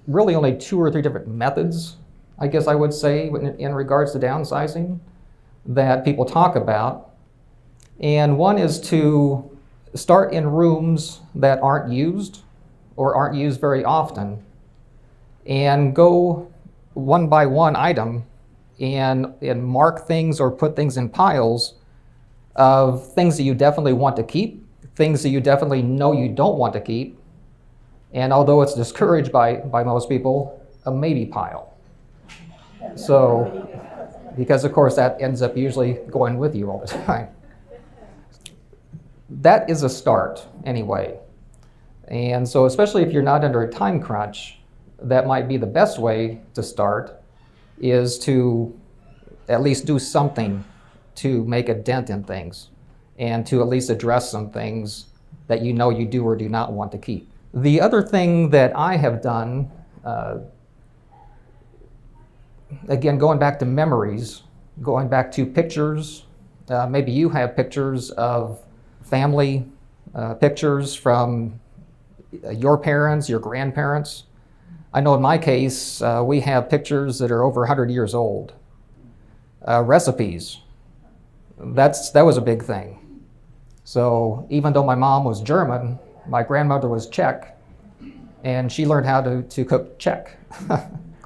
really only 2 or 3 different methods, I guess I would say, in regards to downsizing that people talk about. And one is to start in rooms that aren't used or aren't used very often and go one by one item and mark things or put things in piles of things that you definitely want to keep, things that you definitely know you don't want to keep, and although it's discouraged by most people, a maybe pile. So, because of course that ends up usually going with you all the time. That is a start anyway. And so especially if you're not under a time crunch, that might be the best way to start, is to at least do something to make a dent in things and to at least address some things that you know you do or do not want to keep. The other thing that I have done, again, going back to memories, going back to pictures, maybe you have pictures of family pictures from your parents, your grandparents. I know in my case, we have pictures that are over 100 years old. Recipes, that was a big thing. So even though my mom was German, my grandmother was Czech, and she learned how to cook Czech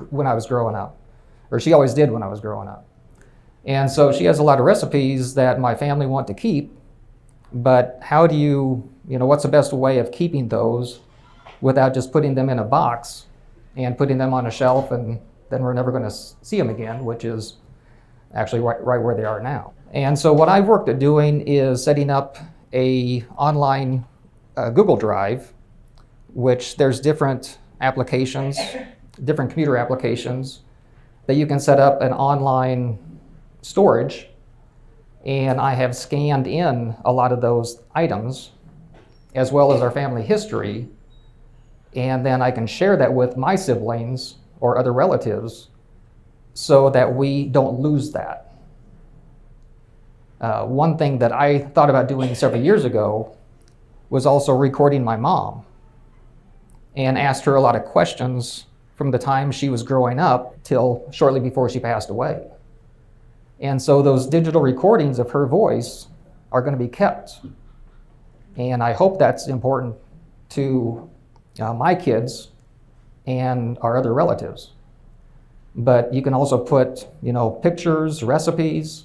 when I was growing up, or she always did when I was growing up. And so she has a lot of recipes that my family want to keep, but how do what's the best way of keeping those without just putting them in a box and putting them on a shelf and then we're never going to see them again, which is actually right where they are now. And so what I've worked at doing is setting up a online Google Drive, which there's different applications, different computer applications that you can set up an online storage. And I have scanned in a lot of those items as well as our family history. And then I can share that with my siblings or other relatives so that we don't lose that. One thing that I thought about doing several years ago was also recording my mom and asked her a lot of questions from the time she was growing up till shortly before she passed away. And so those digital recordings of her voice are going to be kept. And I hope that's important to my kids and our other relatives. But you can also put, pictures, recipes,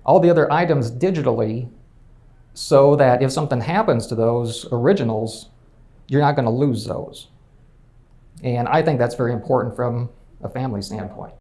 all the other items digitally so that if something happens to those originals, you're not going to lose those. And I think that's very important from a family standpoint.